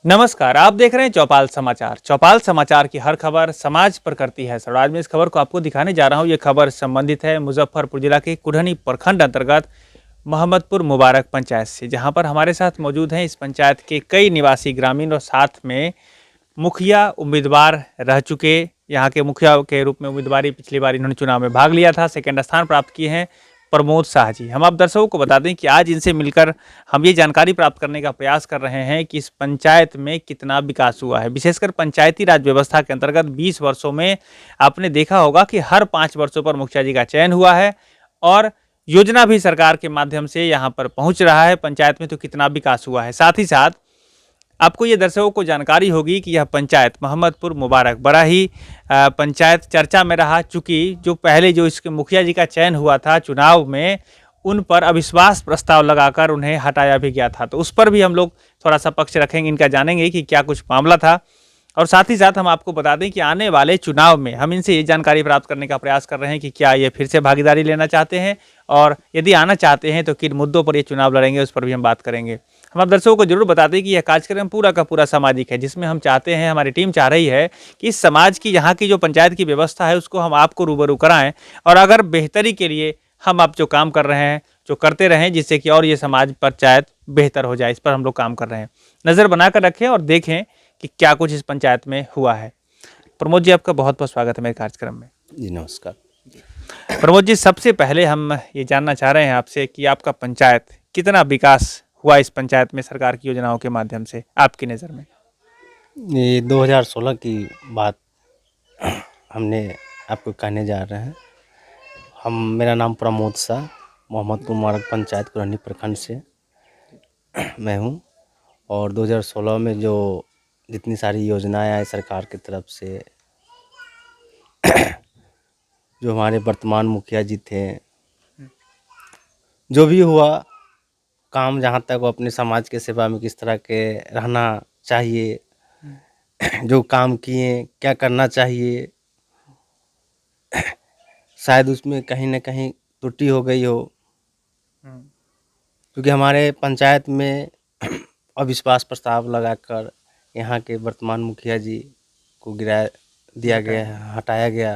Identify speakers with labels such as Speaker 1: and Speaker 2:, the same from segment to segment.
Speaker 1: नमस्कार, आप देख रहे हैं चौपाल समाचार। चौपाल समाचार की हर खबर समाज पर करती है असर। आज मैं इस खबर को आपको दिखाने जा रहा हूं। ये खबर संबंधित है मुजफ्फरपुर जिला के कुढ़नी प्रखंड अंतर्गत मोहम्मदपुर मुबारक पंचायत से, जहां पर हमारे साथ मौजूद हैं इस पंचायत के कई निवासी ग्रामीण और साथ में मुखिया उम्मीदवार रह चुके। यहाँ के मुखिया के रूप में उम्मीदवारी पिछली बार इन्होंने चुनाव में भाग लिया था, सेकेंड स्थान प्राप्त किए हैं प्रमोद शाह जी। हम आप दर्शकों को बता दें कि आज इनसे मिलकर हम ये जानकारी प्राप्त करने का प्रयास कर रहे हैं कि इस पंचायत में कितना विकास हुआ है। विशेषकर पंचायती राज व्यवस्था के अंतर्गत 20 वर्षों में आपने देखा होगा कि हर 5 वर्षों पर मुखिया जी का चयन हुआ है और योजना भी सरकार के माध्यम से यहाँ पर पहुँच रहा है। पंचायत में तो कितना विकास हुआ है। साथ ही साथ आपको ये दर्शकों को जानकारी होगी कि यह पंचायत मोहम्मदपुर मुबारक बड़ा ही पंचायत चर्चा में रहा, चूँकि जो पहले जो इसके मुखिया जी का चयन हुआ था चुनाव में, उन पर अविश्वास प्रस्ताव लगाकर उन्हें हटाया भी गया था। तो उस पर भी हम लोग थोड़ा सा पक्ष रखेंगे, इनका जानेंगे कि क्या कुछ मामला था। और साथ ही साथ हम आपको बता दें कि आने वाले चुनाव में हम इनसे ये जानकारी प्राप्त करने का प्रयास कर रहे हैं कि क्या ये फिर से भागीदारी लेना चाहते हैं और यदि आना चाहते हैं तो किन मुद्दों पर ये चुनाव लड़ेंगे, उस पर भी हम बात करेंगे। हम आप दर्शकों को जरूर बता दें कि यह कार्यक्रम पूरा का पूरा सामाजिक है, जिसमें हम चाहते हैं, हमारी टीम चाह रही है कि इस समाज की, यहाँ की जो पंचायत की व्यवस्था है उसको हम आपको रूबरू कराएं और अगर बेहतरी के लिए हम आप जो काम कर रहे हैं जो करते रहें, जिससे कि और ये समाज पंचायत बेहतर हो जाए, इस पर हम लोग काम कर रहे हैं। नज़र बनाकर रखें और देखें कि क्या कुछ इस पंचायत में हुआ है। प्रमोद जी, आपका बहुत बहुत स्वागत है मेरे कार्यक्रम में।
Speaker 2: जी नमस्कार।
Speaker 1: प्रमोद जी, सबसे पहले हम ये जानना चाह रहे हैं आपसे कि आपका पंचायत कितना विकास हुआ इस पंचायत में सरकार की योजनाओं के माध्यम से आपकी नज़र में।
Speaker 2: ये 2016 की बात हमने आपको कहने जा रहे हैं। मेरा नाम प्रमोद शाह, मोहम्मदपुर मुबारक पंचायत कुढ़नी प्रखंड से मैं हूँ। और 2016 में जो जितनी सारी योजनाएं आई सरकार की तरफ से, जो हमारे वर्तमान मुखिया जी थे, जो भी हुआ काम, जहाँ तक वो अपने समाज के सेवा में किस तरह के रहना चाहिए, जो काम किए, क्या करना चाहिए, शायद उसमें कहीं ना कहीं त्रुटि हो गई हो, क्योंकि हमारे पंचायत में अविश्वास प्रस्ताव लगाकर यहाँ के वर्तमान मुखिया जी को गिरा दिया गया है, हटाया गया।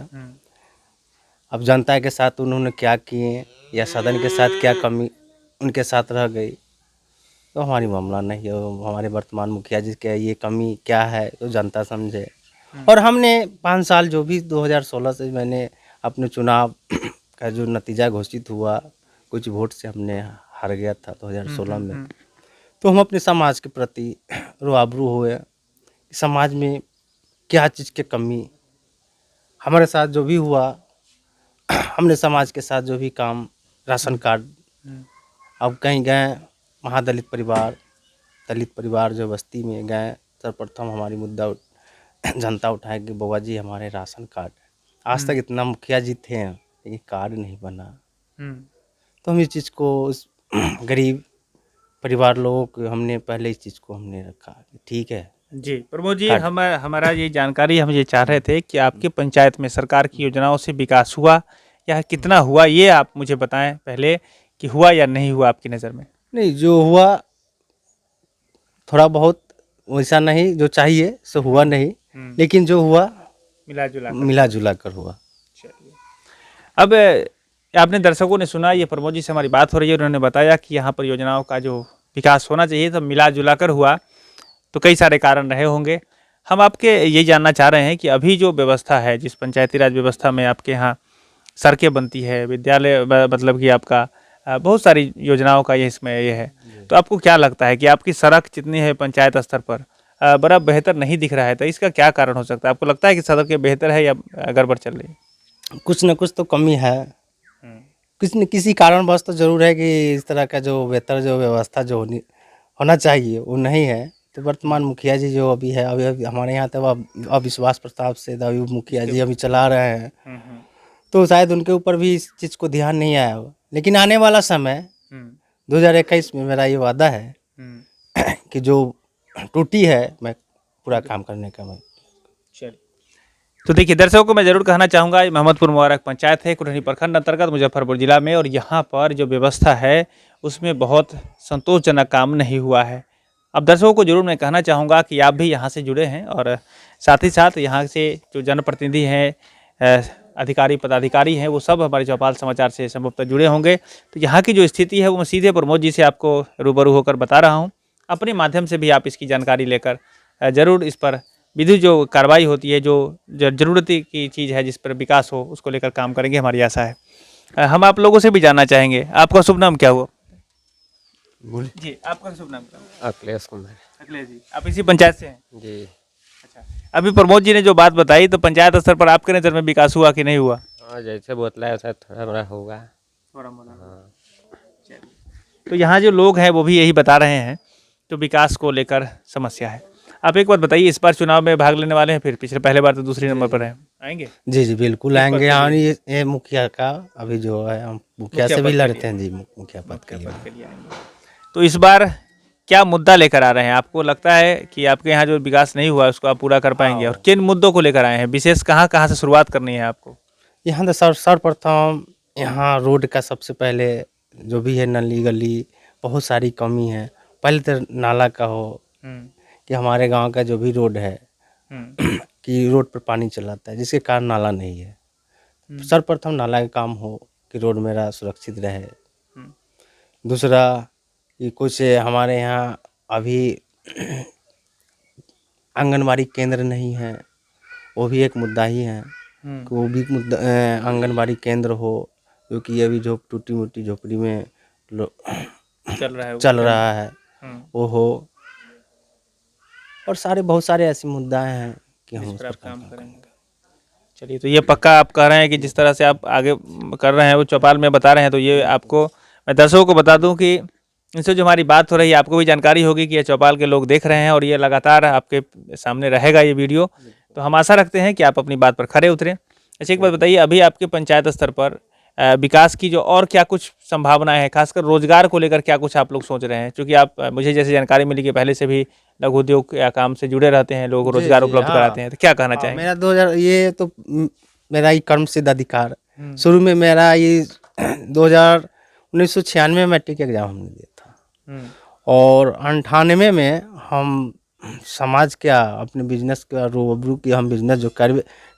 Speaker 2: अब जनता के साथ उन्होंने क्या किए या सदन के साथ क्या कमी उनके साथ रह गई, तो हमारी मामला नहीं है। हमारे वर्तमान मुखिया जी के ये कमी क्या है तो जनता समझे। और हमने 5 साल जो भी 2016 से मैंने अपने चुनाव का जो नतीजा घोषित हुआ, कुछ वोट से हमने हार गया था 2016 में, तो हम अपने समाज के प्रति रूबरू हुए। समाज में क्या चीज़ की कमी, हमारे साथ जो भी हुआ, हमने समाज के साथ जो भी काम, राशन कार्ड, अब कहीं गए महादलित परिवार, दलित परिवार जो बस्ती में गए, सर्वप्रथम हमारी मुद्दा जनता उठाए कि बाबा जी हमारे राशन कार्ड, आज तक इतना मुखिया जी थे लेकिन कार्ड नहीं बना। तो हम इस चीज़ को गरीब परिवार लोगों को हमने पहले इस चीज़ को हमने रखा, ठीक है
Speaker 1: जी प्रमोद जी, हमारा ये जानकारी हम ये चाह रहे थे कि आपके पंचायत में सरकार की योजनाओं से विकास हुआ या कितना हुआ, ये आप मुझे बताएं पहले कि हुआ या नहीं हुआ आपकी नज़र में।
Speaker 2: नहीं, जो हुआ थोड़ा बहुत वैसा नहीं जो चाहिए सो हुआ नहीं, लेकिन जो हुआ मिला जुला कर हुआ।
Speaker 1: चलिए, अब आपने दर्शकों ने सुना, ये प्रमोद जी से हमारी बात हो रही है, उन्होंने बताया कि यहाँ पर योजनाओं का जो विकास होना चाहिए तो मिला जुला कर हुआ, तो कई सारे कारण रहे होंगे। हम आपके ये जानना चाह रहे हैं कि अभी जो व्यवस्था है, जिस पंचायती राज व्यवस्था में आपके यहाँ सड़कें बनती है, विद्यालय, मतलब कि आपका बहुत सारी योजनाओं का ये इसमें ये है, तो आपको क्या लगता है कि आपकी सड़क जितनी है पंचायत स्तर पर बड़ा बेहतर नहीं दिख रहा है, तो इसका क्या कारण हो सकता है? आपको लगता है कि सड़कें बेहतर है या गड़बड़ चल रही है?
Speaker 2: कुछ न कुछ तो कमी है, किसी न किसी कारणवश तो जरूर है कि इस तरह का जो बेहतर जो व्यवस्था जो होना चाहिए वो नहीं है। तो वर्तमान मुखिया जी जो अभी है, अभी हमारे यहाँ तो अविश्वास प्रस्ताव से अभी मुखिया जी अभी चला रहे हैं, तो शायद उनके ऊपर भी इस चीज़ को ध्यान नहीं आया हो। लेकिन आने वाला समय 2021 में मेरा ये वादा है कि जो टूटी है मैं पूरा काम करने का मैं।
Speaker 1: तो देखिए दर्शकों को मैं जरूर कहना चाहूँगा, मोहम्मदपुर मुबारक पंचायत है कुढ़नी प्रखंड अंतर्गत मुजफ्फरपुर जिला में, और यहाँ पर जो व्यवस्था है उसमें बहुत संतोषजनक काम नहीं हुआ है। अब दर्शकों को जरूर मैं कहना चाहूँगा कि आप भी यहाँ से जुड़े हैं और साथ ही साथ यहाँ से जो जनप्रतिनिधि हैं, अधिकारी पदाधिकारी हैं, वो सब हमारे चौपाल समाचार से संभवतः जुड़े होंगे। तो यहाँ की जो स्थिति है वो मैं सीधे प्रमोद जी से आपको रूबरू होकर बता रहा हूँ। अपने माध्यम से भी आप इसकी जानकारी लेकर ज़रूर इस पर विधि जो कार्रवाई होती है, जो ज़रूरत की चीज़ है जिस पर विकास हो, उसको लेकर काम करेंगे, हमारी आशा है। हम आप लोगों से भी जानना चाहेंगे, आपका शुभ नाम क्या हुआ?
Speaker 2: बोलिए
Speaker 1: जी, आपका शुभ नाम क्या हुआ?
Speaker 3: अखिलेश कुमार
Speaker 1: अखिलेश जी, आप इसी पंचायत से हैं?
Speaker 3: जी।
Speaker 1: अच्छा, अभी प्रमोद जी ने जो बात बताई, तो पंचायत स्तर पर आपके नज़र में विकास हुआ कि नहीं हुआ?
Speaker 3: हाँ, जैसे बतलाया वैसा थोड़ा बड़ा होगा।
Speaker 1: थोड़ा मोड़ा।
Speaker 3: हाँ।
Speaker 1: तो यहाँ जो लोग हैं वो भी यही बता रहे हैं, तो विकास को लेकर समस्या है। आप एक बात बताइए, इस बार चुनाव में भाग लेने वाले हैं? फिर पहले बार तो दूसरे नंबर पर हैं, आएंगे?
Speaker 2: जी जी बिल्कुल आएंगे। और ये मुखिया का अभी जो है, हम मुखिया से भी लड़ते हैं जी, मुखिया पद के लिए।
Speaker 1: तो इस बार क्या मुद्दा लेकर आ रहे हैं? आपको लगता है कि आपके यहाँ जो विकास नहीं हुआ उसको आप पूरा कर पाएंगे? और किन मुद्दों को लेकर आए हैं? विशेष कहाँ से शुरुआत करनी है आपको?
Speaker 2: यहाँ तो सर्वप्रथम यहाँ रोड का सबसे पहले जो भी है, नली गली बहुत सारी कमी है। पहले तो नाला का हो, कि हमारे गांव का जो भी रोड है कि रोड पर पानी चलाता है, जिसके कारण नाला नहीं है। सर्वप्रथम नाला का काम हो कि रोड मेरा सुरक्षित रहे। दूसरा कि कुछ हमारे यहाँ अभी आंगनबाड़ी केंद्र नहीं है, वो भी एक मुद्दा ही है कि वो भी मुद्दा आंगनबाड़ी केंद्र हो, क्योंकि अभी टूटी मुटी झोपड़ी में चल रहा है वो हो। और बहुत सारे ऐसे मुद्दा हैं कि हम उस पर काम करेंगे।
Speaker 1: चलिए, तो ये पक्का आप कह रहे हैं कि जिस तरह से आप आगे कर रहे हैं वो चौपाल में बता रहे हैं, तो ये आपको मैं दर्शकों को बता दूं कि इनसे जो हमारी बात हो रही है आपको भी जानकारी होगी कि ये चौपाल के लोग देख रहे हैं और ये लगातार आपके सामने रहेगा ये वीडियो। तो हम आशा रखते हैं कि आप अपनी बात पर खरे उतरें। अच्छा, एक बात बताइए, अभी आपके पंचायत स्तर पर विकास की जो और क्या कुछ संभावनाएं हैं, खासकर रोजगार को लेकर क्या कुछ आप लोग सोच रहे हैं? क्योंकि आप मुझे जैसे जानकारी मिली कि पहले से भी लघु उद्योग या काम से जुड़े रहते हैं, लोग रोजगार उपलब्ध कराते हैं, तो क्या कहना चाहेंगे?
Speaker 2: मेरा 2000 ये तो मेरा ये कर्म सिद्ध अधिकार शुरू में मेरा ये 1996 में मैट्रिक एग्जाम हमने दिया था और 98 में हम समाज क्या अपने बिजनेस का रूबरू की हम बिजनेस जो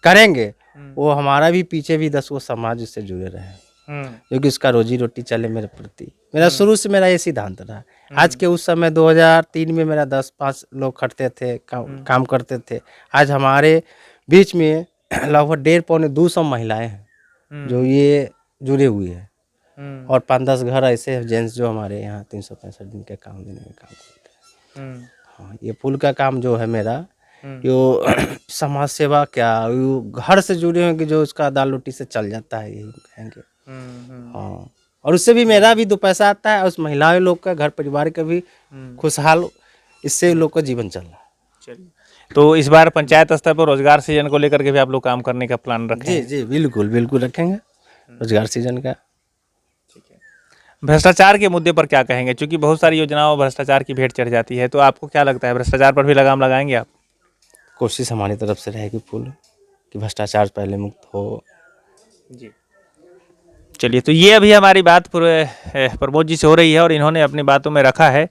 Speaker 2: करेंगे वो हमारा भी पीछे भी 10 गो समाज से जुड़े रहे, क्योंकि इसका रोजी रोटी चले मेरे प्रति। मेरा शुरू से मेरा ये सिद्धांत रहा। आज के उस समय 2003 में मेरा 10-5 लोग खटते थे, काम करते थे। आज हमारे बीच में लगभग 150-200 महिलाएं हैं जो ये जुड़े हुए हैं और 5-10 घर ऐसे हैं जेंट्स जो हमारे यहाँ 365 दिन के काम देने में काम करते हैं। हाँ, ये फूल का काम जो है मेरा, जो समाज सेवा क्या, घर से जुड़े हैं कि जो उसका दाल रोटी से चल जाता है, यही कहेंगे। हाँ, और उससे भी मेरा भी 2 पैसा आता है और उस महिलाओं लोग का, घर परिवार का भी खुशहाल, इससे लोग का जीवन चल रहा है।
Speaker 1: चलिए, तो इस बार पंचायत स्तर पर रोजगार सृजन को लेकर के भी आप लोग काम करने का प्लान रखें?
Speaker 2: जी जी बिल्कुल रखेंगे रोजगार सृजन का।
Speaker 1: भ्रष्टाचार के मुद्दे पर क्या कहेंगे? क्योंकि बहुत सारी योजनाओं भ्रष्टाचार की भेंट चढ़ जाती है, तो आपको क्या लगता है, भ्रष्टाचार पर भी लगाम लगाएंगे आप?
Speaker 2: कोशिश हमारी तरफ से रहेगी फुल कि भ्रष्टाचार पहले मुक्त हो।
Speaker 1: जी, चलिए, तो ये अभी हमारी बात प्रमोद जी से हो रही है और इन्होंने अपनी बातों में रखा है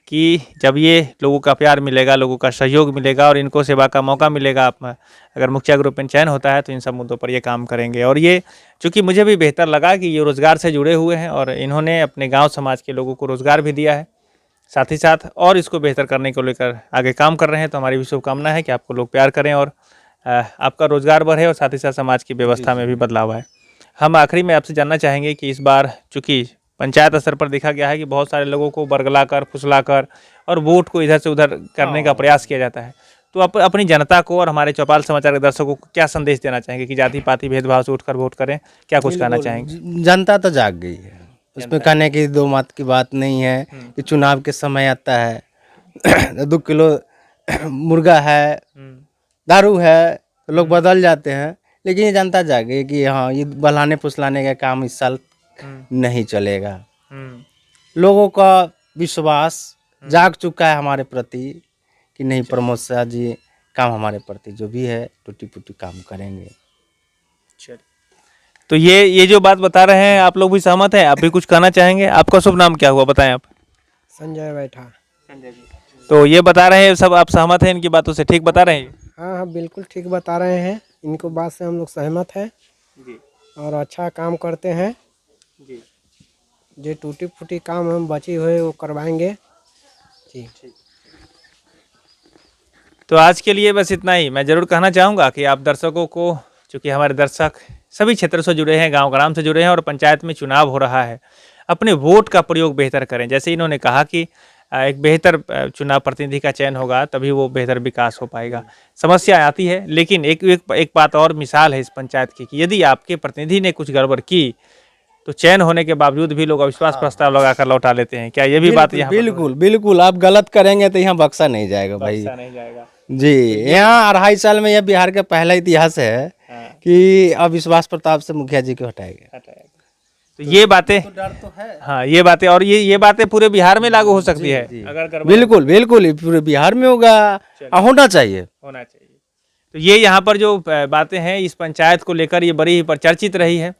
Speaker 1: कि जब ये लोगों का प्यार मिलेगा, लोगों का सहयोग मिलेगा और इनको सेवा का मौका मिलेगा, अगर मुखिया ग्रुप में चयन होता है तो इन सब मुद्दों पर ये काम करेंगे। और ये चूँकि मुझे भी बेहतर लगा कि ये रोज़गार से जुड़े हुए हैं और इन्होंने अपने गांव समाज के लोगों को रोज़गार भी दिया है, साथ ही साथ और इसको बेहतर करने को लेकर आगे काम कर रहे हैं। तो हमारी भी शुभकामना है कि आपको लोग प्यार करें और आपका रोज़गार बढ़े और साथ ही साथ समाज की व्यवस्था में भी बदलाव आए। हम आखिरी में आपसे जानना चाहेंगे कि इस बार चूँकि पंचायत स्तर पर देखा गया है कि बहुत सारे लोगों को बरगला कर, फुसला कर और वोट को इधर से उधर करने का प्रयास किया जाता है, तो आप अपनी जनता को और हमारे चौपाल समाचार के दर्शकों को क्या संदेश देना चाहेंगे कि जाति पाति भेदभाव से उठकर वोट करें? क्या कुछ कहना चाहेंगे?
Speaker 2: जनता तो जाग गई है, उसमें कहने की 2 मत की बात नहीं है कि चुनाव के समय आता है 2 किलो मुर्गा है, दारू है, तो लोग बदल जाते हैं। लेकिन ये जनता जाग गई कि हाँ, ये बल्हाने फुसलाने का काम इस साल नहीं चलेगा। लोगों का विश्वास जाग चुका है हमारे प्रति कि नहीं, प्रमोद शाह जी काम हमारे प्रति जो भी है टूटी फूटी काम करेंगे।
Speaker 1: तो ये जो बात बता रहे हैं आप लोग भी सहमत हैं? आप भी कुछ कहना चाहेंगे? आपका शुभ नाम क्या हुआ, बताएं आप?
Speaker 4: संजय बैठा।
Speaker 1: संजय जी, तो ये बता रहे हैं सब, आप सहमत हैं इनकी बातों से, ठीक बता रहे हैं?
Speaker 4: हाँ हाँ बिल्कुल ठीक बता रहे हैं, इनको बात से हम लोग सहमत हैं
Speaker 1: जी
Speaker 4: और अच्छा काम करते हैं।
Speaker 1: जी।
Speaker 4: जो टूटी फूटी काम हम बची हुए वो करवाएंगे जी।
Speaker 1: तो आज के लिए बस इतना ही। मैं ज़रूर कहना चाहूँगा कि आप दर्शकों को, चूँकि हमारे दर्शक सभी क्षेत्रों से जुड़े हैं, गांव ग्राम से जुड़े हैं और पंचायत में चुनाव हो रहा है, अपने वोट का प्रयोग बेहतर करें। जैसे इन्होंने कहा कि एक बेहतर चुनाव प्रतिनिधि का चयन होगा तभी वो बेहतर विकास हो पाएगा। समस्या आती है, लेकिन एक बात और मिसाल है इस पंचायत की कि यदि आपके प्रतिनिधि ने कुछ गड़बड़ की तो चयन होने के बावजूद भी लोग अविश्वास प्रस्ताव लगाकर लौटा लेते हैं। क्या ये भी बात यहाँ
Speaker 2: बिल्कुल बिल्कुल, आप गलत करेंगे तो यहाँ बक्सा नहीं जाएगा भाई
Speaker 1: नहीं जाएगा?
Speaker 2: जी। यहाँ 2.5 साल में यह बिहार का पहला इतिहास है कि अविश्वास प्रस्ताव से मुखिया जी को हटाएगा।
Speaker 1: तो ये बातें,
Speaker 2: डर तो है।
Speaker 1: हाँ ये बातें, और ये बातें पूरे बिहार में लागू हो सकती है अगर
Speaker 2: बिल्कुल बिल्कुल, ये पूरे बिहार में होगा, होना चाहिए।
Speaker 1: तो ये यहाँ पर जो बातें हैं इस पंचायत को लेकर ये बड़ी ही प्रचर्चित रही है।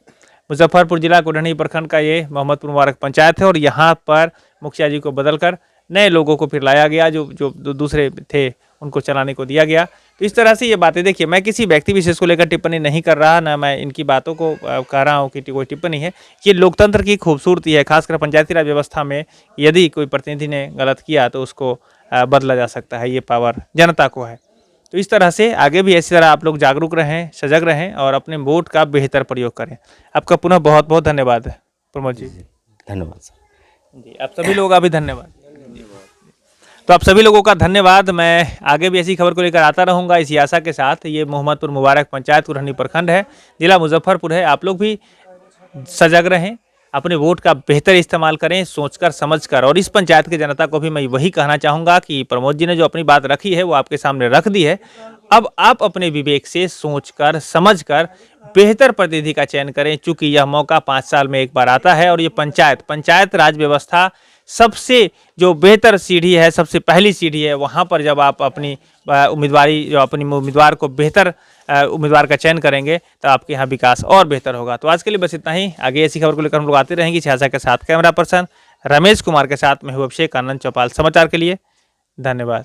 Speaker 1: मुजफ्फरपुर जिला कुढ़नी प्रखंड का ये मोहम्मदपुर मुबारक पंचायत है और यहाँ पर मुखिया जी को बदलकर नए लोगों को फिर लाया गया, जो दूसरे थे उनको चलाने को दिया गया। तो इस तरह से ये बातें, देखिए मैं किसी व्यक्ति विशेष को लेकर टिप्पणी नहीं कर रहा, ना मैं इनकी बातों को कह रहा हूँ कि कोई टिप्पणी है। ये लोकतंत्र की खूबसूरती है, खासकर पंचायती राज व्यवस्था में यदि कोई प्रतिनिधि ने गलत किया तो उसको बदला जा सकता है, ये पावर जनता को है। तो इस तरह से आगे भी इसी तरह आप लोग जागरूक रहें, सजग रहें और अपने वोट का बेहतर प्रयोग करें। आपका पुनः बहुत बहुत धन्यवाद प्रमोद जी।
Speaker 2: धन्यवाद
Speaker 1: जी, आप सभी लोगों का भी धन्यवाद। तो आप सभी लोगों का धन्यवाद। मैं आगे भी ऐसी खबर को लेकर आता रहूंगा इसी आशा के साथ। ये मोहम्मदपुर मुबारक पंचायत कुढ़नी प्रखंड है, जिला मुजफ्फरपुर है। आप लोग भी सजग रहें, अपने वोट का बेहतर इस्तेमाल करें, सोचकर समझकर। और इस पंचायत की जनता को भी मैं वही कहना चाहूँगा कि प्रमोद जी ने जो अपनी बात रखी है वो आपके सामने रख दी है। अब आप अपने विवेक से सोचकर समझकर बेहतर प्रतिनिधि का चयन करें, चूँकि यह मौका 5 साल में एक बार आता है। और ये पंचायत राज व्यवस्था सबसे जो बेहतर सीढ़ी है, सबसे पहली सीढ़ी है, वहाँ पर जब आप अपनी उम्मीदवार को बेहतर उम्मीदवार का चयन करेंगे तो आपके यहाँ विकास और बेहतर होगा। तो आज के लिए बस इतना ही। आगे ऐसी खबर को लेकर हम लोग आते रहेंगे छाछा के साथ। कैमरा पर्सन रमेश कुमार के साथ मैं हूँ अभिषेक आनंद, चौपाल समाचार के लिए। धन्यवाद।